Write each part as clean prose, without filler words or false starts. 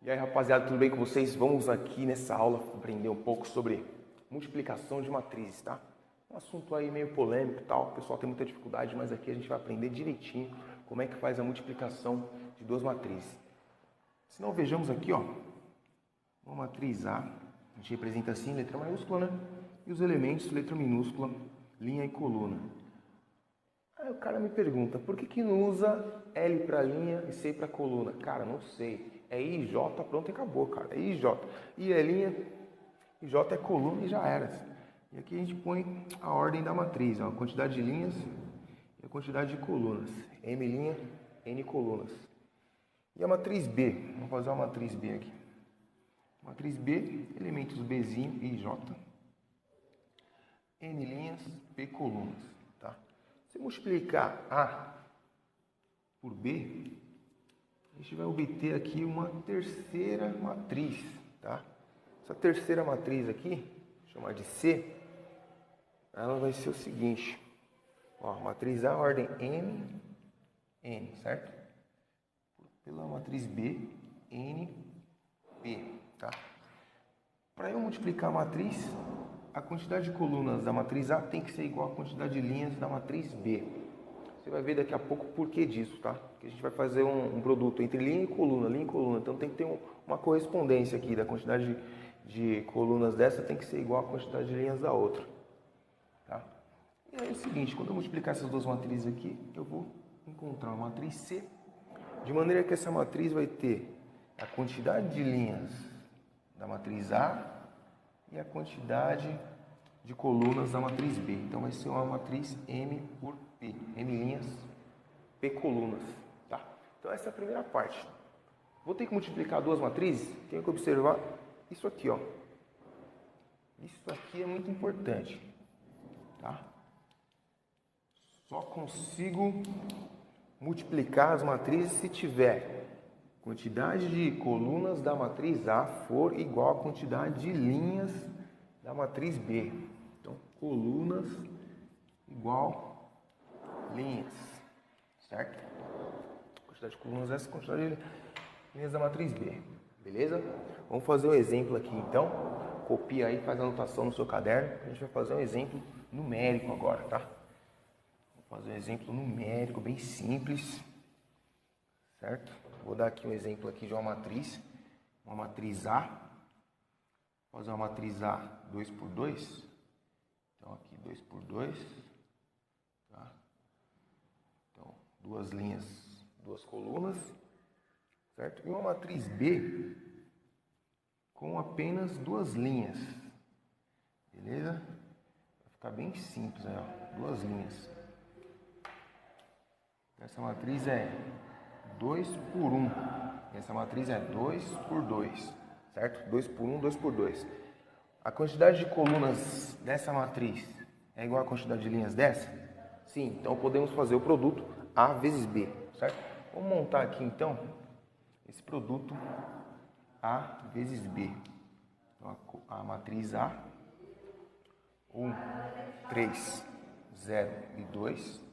E aí, rapaziada, tudo bem com vocês? Vamos aqui nessa aula aprender um pouco sobre multiplicação de matrizes, tá? Um assunto aí meio polêmico e tal, o pessoal tem muita dificuldade, mas aqui a gente vai aprender direitinho como é que faz a multiplicação de duas matrizes. Se não, vejamos aqui, ó, uma matriz A, a gente representa assim, letra maiúscula, né? E os elementos, letra minúscula, linha e coluna. Aí o cara me pergunta, por que não usa L para linha e C para coluna? Cara, não sei. É I, J, pronto e acabou, cara. É I, J. I é linha, I, J é coluna e já era. E aqui a gente põe a ordem da matriz, ó, a quantidade de linhas e a quantidade de colunas. M linha, N colunas. E a matriz B? Vamos fazer uma matriz B aqui. Matriz B, elementos Bzinho, I, J. N linhas, P colunas. Tá? Se multiplicar A por B, a gente vai obter aqui uma terceira matriz, tá? Essa terceira matriz aqui, vou chamar de C, ela vai ser o seguinte, ó, matriz A, ordem M, N, certo? Pela matriz B, N, P, tá? Para eu multiplicar a matriz, a quantidade de colunas da matriz A tem que ser igual à quantidade de linhas da matriz B. Você vai ver daqui a pouco o porquê disso, tá? Porque a gente vai fazer um produto entre linha e coluna, então tem que ter uma correspondência aqui da quantidade de colunas dessa tem que ser igual à quantidade de linhas da outra, tá? E aí é o seguinte, quando eu multiplicar essas duas matrizes aqui, eu vou encontrar uma matriz C, de maneira que essa matriz vai ter a quantidade de linhas da matriz A e a quantidade de colunas da matriz B. Então vai ser uma matriz M por P. M linhas, P colunas. Tá? Então essa é a primeira parte. Vou ter que multiplicar duas matrizes. Tenho que observar isso aqui, ó. Isso aqui é muito importante. Tá? Só consigo multiplicar as matrizes se tiver quantidade de colunas da matriz A for igual à quantidade de linhas da matriz B. Então, colunas igual linhas, certo? Quantidade de colunas essa, quantidade de linhas da matriz B, beleza? Vamos fazer um exemplo aqui, então. Copia aí, faz a anotação no seu caderno. A gente vai fazer um exemplo numérico agora, tá? Vou fazer um exemplo numérico, bem simples, certo? Vou dar aqui um exemplo aqui de uma matriz A. Vou fazer uma matriz A 2 por 2. Então aqui 2 por 2, tá? Então duas linhas, duas colunas, certo? E uma matriz B com apenas duas linhas, beleza? Vai ficar bem simples aí, ó, duas linhas. Essa matriz é 2 por 1. Essa matriz é 2 por 2, certo? 2 por 1, 2 por 2. A quantidade de colunas dessa matriz é igual à quantidade de linhas dessa? Sim, então podemos fazer o produto A vezes B, certo? Vamos montar aqui então esse produto A vezes B. Então, a matriz A, 1, 3, 0 e 2,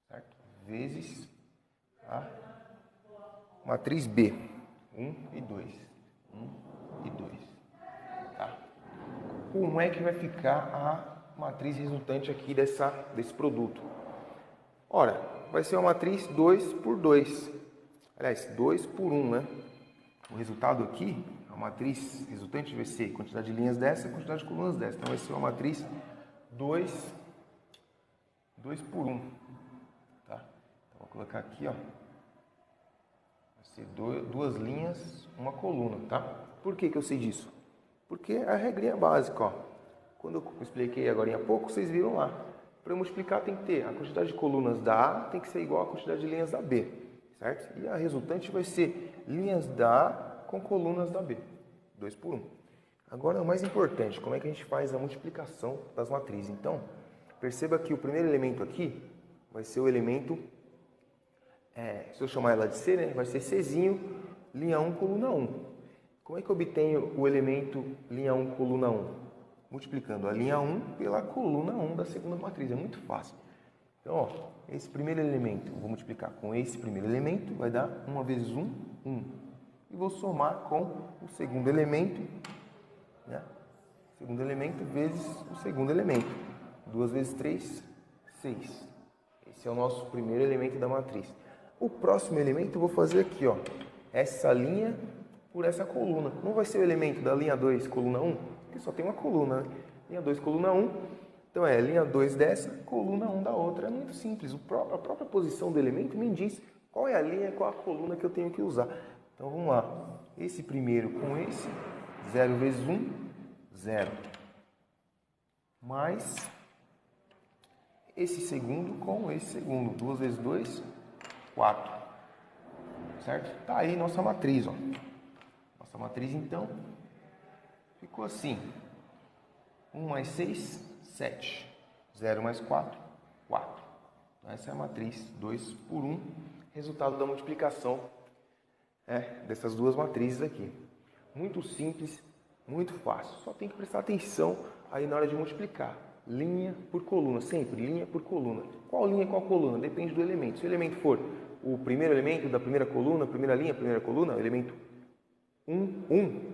certo? Vezes a matriz B, 1 e 2. 1 e 2. Tá? Como é que vai ficar a matriz resultante aqui desse produto? Ora, vai ser uma matriz 2 por 2. Aliás, 2 por 1, né? O resultado aqui, a matriz resultante vai ser quantidade de linhas dessa e quantidade de colunas dessa. Então vai ser uma matriz 2 por 1. Tá? Então vou colocar aqui, ó. Vai ser duas linhas, uma coluna, tá? Por que eu sei disso? Porque a regrinha básica, ó. Quando eu expliquei agora há pouco, vocês viram lá. Para eu multiplicar tem que ter a quantidade de colunas da A tem que ser igual à quantidade de linhas da B, certo? E a resultante vai ser linhas da A com colunas da B, 2 por 1. Agora o mais importante, como é que a gente faz a multiplicação das matrizes? Então, perceba que o primeiro elemento aqui vai ser o elemento, se eu chamar ela de C, né, vai ser Czinho, linha 1, coluna 1. Como é que eu obtenho o elemento linha 1, coluna 1? Multiplicando a linha 1 pela coluna 1 da segunda matriz. É muito fácil. Então, ó, esse primeiro elemento, eu vou multiplicar com esse primeiro elemento, vai dar 1 vezes 1, 1. e vou somar com o segundo elemento, né? Segundo elemento vezes o segundo elemento. 2 vezes 3, 6. Esse é o nosso primeiro elemento da matriz. O próximo elemento eu vou fazer aqui, ó, essa linha por essa coluna. Não vai ser o elemento da linha 2, coluna 1, porque só tem uma coluna, né? Linha 2, coluna 1. Então é linha 2 dessa, coluna 1 da outra. É muito simples. A própria posição do elemento me diz qual é a linha, qual a coluna que eu tenho que usar. Então vamos lá. Esse primeiro com esse, 0 vezes 1, 0. Mais esse segundo com esse segundo. 2 vezes 2, 4. Certo? Tá aí nossa matriz, ó. Nossa matriz, então, ficou assim. 1 mais 6, 7. 0 mais 4, 4. Essa é a matriz 2 por 1. Resultado da multiplicação dessas duas matrizes aqui. Muito simples, muito fácil. Só tem que prestar atenção aí na hora de multiplicar. Linha por coluna, sempre linha por coluna. Qual linha, qual coluna? Depende do elemento. Se o elemento for o primeiro elemento da primeira coluna, primeira linha, primeira coluna, elemento 1, 1,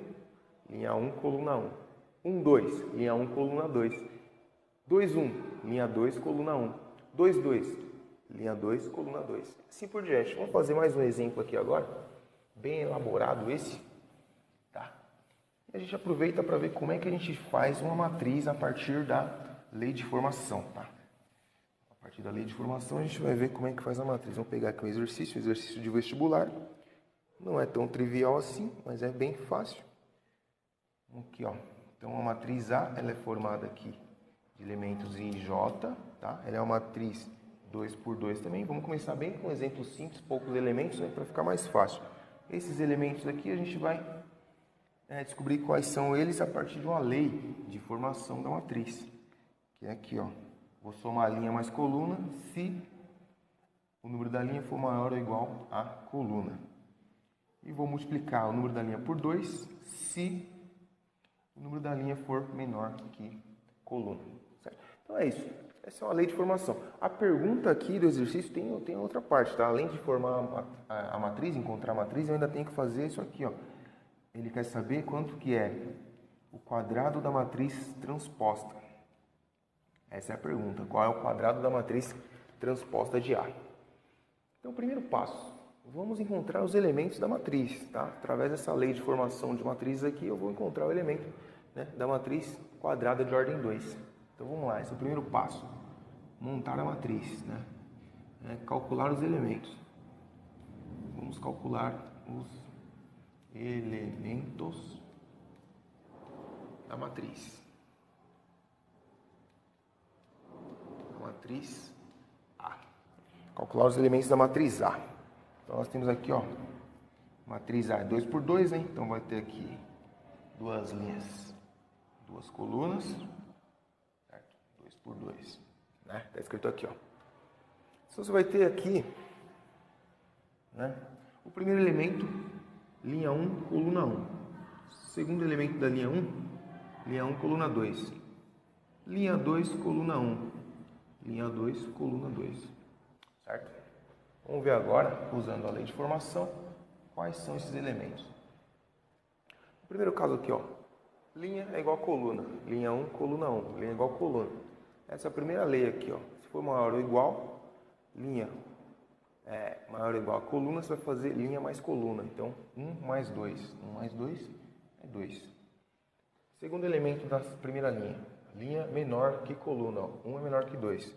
linha 1, coluna 1. 1, 2, linha 1, coluna 2. 2, 1, linha 2, coluna 1. 2, 2, linha 2, coluna 2. Assim por diante. Vamos fazer mais um exemplo aqui agora. Bem elaborado esse. Tá? E a gente aproveita para ver como é que a gente faz uma matriz a partir da lei de formação. Tá? A partir da lei de formação a gente vai ver como é que faz a matriz. Vamos pegar aqui um exercício de vestibular. Não é tão trivial assim, mas é bem fácil. Aqui, ó. Então a matriz A ela é formada aqui de elementos I e J. Tá? Ela é uma matriz 2 por 2 também. Vamos começar bem com um exemplo simples, poucos elementos, né, para ficar mais fácil. Esses elementos aqui a gente vai descobrir quais são eles a partir de uma lei de formação da matriz. Que é aqui, ó. Vou somar a linha mais coluna se o número da linha for maior ou igual à coluna. E vou multiplicar o número da linha por 2 se o número da linha for menor que coluna. Certo? Então é isso. Essa é uma lei de formação. A pergunta aqui do exercício tem outra parte, tá? Além de formar a matriz, encontrar a matriz, eu ainda tenho que fazer isso aqui, ó. Ele quer saber quanto que é o quadrado da matriz transposta. Essa é a pergunta. Qual é o quadrado da matriz transposta de A? Então, primeiro passo. Vamos encontrar os elementos da matriz, tá? Através dessa lei de formação de matrizes aqui, eu vou encontrar o elemento, né, da matriz quadrada de ordem 2. Então, vamos lá. Esse é o primeiro passo. Montar a matriz, né? Calcular os elementos. Vamos calcular os elementos da matriz. Matriz A. Calcular os elementos da matriz A. Então, nós temos aqui, ó, matriz A é 2 por 2, né? Então, vai ter aqui duas linhas, duas colunas, certo? 2 por 2, né? Tá escrito aqui, ó. Então, você vai ter aqui, né, o primeiro elemento, linha 1, coluna 1. Segundo elemento da linha 1, linha 1, coluna 2. Linha 2, coluna 1. Linha 2, coluna 2. Certo? Vamos ver agora, usando a lei de formação, quais são esses elementos. No primeiro caso aqui, ó, linha é igual a coluna. Linha 1, coluna 1. Linha é igual a coluna. Essa é a primeira lei aqui, ó. Se for maior ou igual, linha maior ou igual a coluna, você vai fazer linha mais coluna. Então, 1 mais 2. 1 mais 2 é 2. Segundo elemento da primeira linha. Linha menor que coluna. Ó. 1 é menor que 2.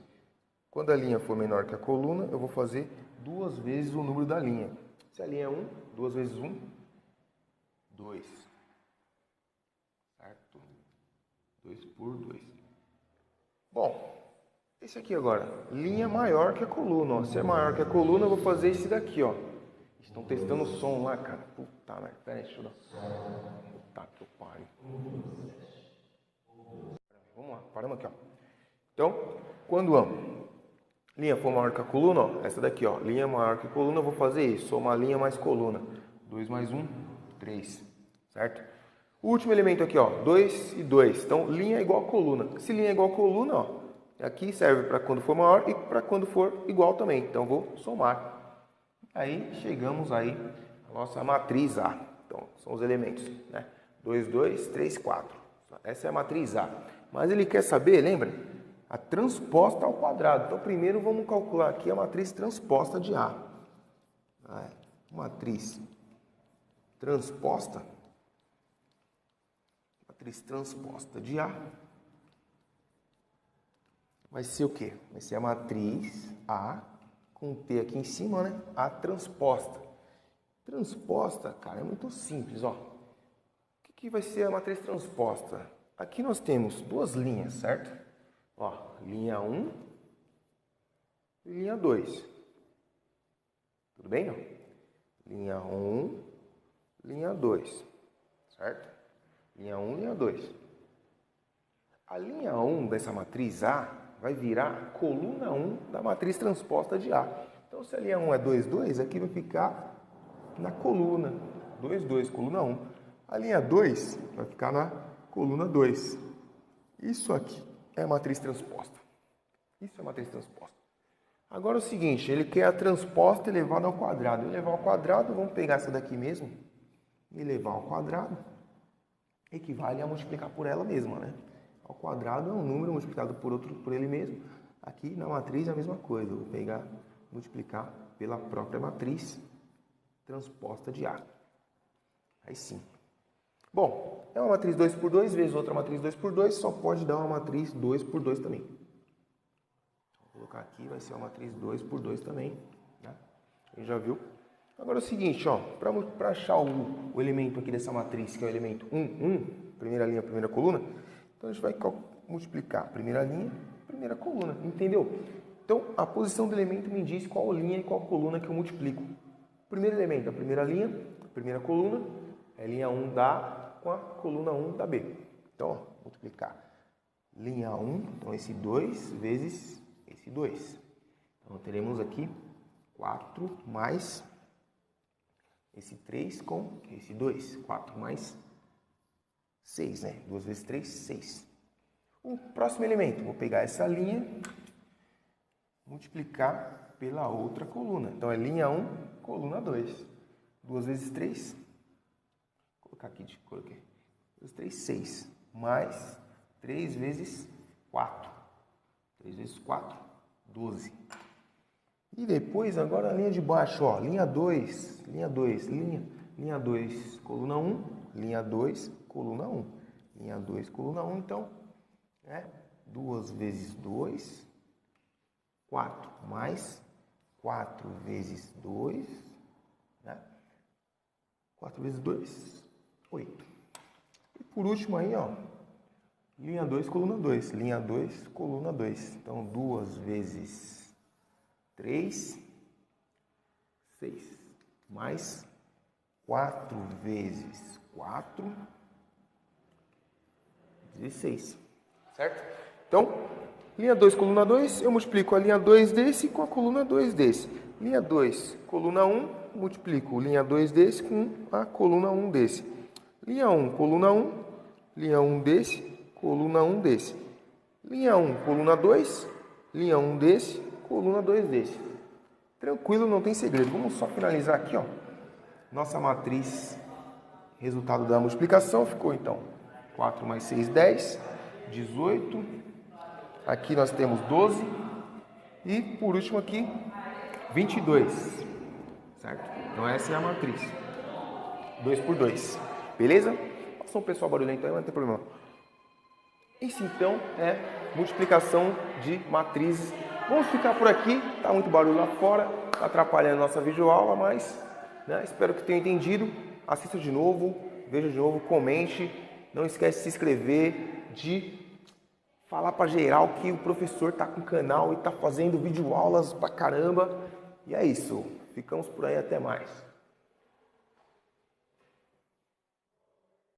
Quando a linha for menor que a coluna, eu vou fazer 2 vezes o número da linha. Se a linha é 1, 2 vezes 1, 2. Certo? 2 por 2. Bom, esse aqui agora. Linha maior que a coluna. Ó. Se é maior que a coluna, eu vou fazer esse daqui, ó. Estão testando o som lá, cara. Puta merda. Pera aí, deixa eu dar. Puta que pariu. Vamos lá, paramos aqui, ó. Então, quando a linha for maior que a coluna, ó, essa daqui, ó, linha maior que a coluna, eu vou fazer isso, somar linha mais coluna. 2 mais 1, 3, certo? O último elemento aqui, ó, 2 e 2. Então, linha é igual a coluna. Se linha é igual a coluna, ó, aqui serve para quando for maior e para quando for igual também. Então, vou somar. Aí, chegamos aí a nossa matriz A. Então, são os elementos, né? 2, 2, 3, 4. Essa é a matriz A. Mas ele quer saber, lembra? A transposta ao quadrado. Então, primeiro vamos calcular aqui a matriz transposta de A. Matriz transposta de A vai ser o quê? Vai ser a matriz A com T aqui em cima, né? A transposta. Transposta, cara, é muito simples, ó. O que vai ser a matriz transposta? Aqui nós temos duas linhas, certo? Ó, linha 1 e linha 2. Tudo bem, não? Linha 1, linha 2, certo? Linha 1, linha 2. A linha 1 dessa matriz A vai virar a coluna 1 da matriz transposta de A. Então, se a linha 1 é 2, 2, aqui vai ficar na coluna 2, 2, coluna 1. A linha 2 vai ficar na coluna 2. Isso aqui é a matriz transposta. Isso é a matriz transposta. Agora é o seguinte, ele quer a transposta elevada ao quadrado. Elevar ao quadrado, vamos pegar essa daqui mesmo. Elevar ao quadrado equivale a multiplicar por ela mesma, né? Ao quadrado é um número multiplicado por ele mesmo. Aqui na matriz é a mesma coisa. Eu vou pegar, multiplicar pela própria matriz transposta de A. Aí sim. Bom, é uma matriz 2 por 2 vezes outra matriz 2 por 2, só pode dar uma matriz 2 por 2 também. Vou colocar aqui, vai ser uma matriz 2 por 2 também, né? A gente já viu. Agora é o seguinte, ó, para achar o elemento aqui dessa matriz, que é o elemento 1, 1, primeira linha, primeira coluna, então a gente vai multiplicar primeira linha, primeira coluna, entendeu? Então, a posição do elemento me diz qual linha e qual coluna que eu multiplico. O primeiro elemento, a primeira linha, a primeira coluna, é linha 1 da A com a coluna 1 da B. Então, ó, multiplicar linha 1, então esse 2 vezes esse 2. Então, teremos aqui 4 mais esse 3 com esse 2. 4 mais 6, né? 2 vezes 3, 6. O próximo elemento, vou pegar essa linha, multiplicar pela outra coluna. Então, é linha 1, coluna 2. 2 vezes 3, vou colocar aqui de cor aqui. 2 vezes 3, 6. Mais 3 vezes 4. 3 vezes 4, 12. E depois, agora a linha de baixo, ó, linha 2, linha 2, coluna 1, linha 2, coluna 1. Linha 2, coluna 1, então, 2 vezes 2, 4, mais 4 vezes 2, né? 4 vezes 2, 8. E por último aí, ó, linha 2, coluna 2. Linha 2, coluna 2. Então, 2 vezes 3, 6. Mais 4 vezes 4, 16. Certo? Então, linha 2, coluna 2, eu multiplico a linha 2 desse com a coluna 2 desse. Linha 2, coluna 1, multiplico linha 2 desse com a coluna 1 desse. Linha 1, coluna 1, linha 1 desse, coluna 1 desse. Linha 1, coluna 2, linha 1 desse, coluna 2 desse. Tranquilo, não tem segredo. Vamos só finalizar aqui, ó. Nossa matriz, resultado da multiplicação, ficou então 4 mais 6, 10, 18. Aqui nós temos 12. E por último aqui, 22. Certo? Então essa é a matriz. 2 por 2. Beleza? Passou um pessoal barulhento aí, mas não tem problema. Isso então é multiplicação de matrizes. Vamos ficar por aqui. Tá muito barulho lá fora, tá atrapalhando a nossa videoaula, mas espero que tenha entendido. Assista de novo, veja de novo, comente. Não esquece de se inscrever, de falar para geral que o professor tá com o canal e tá fazendo videoaulas pra caramba. E é isso. Ficamos por aí, até mais.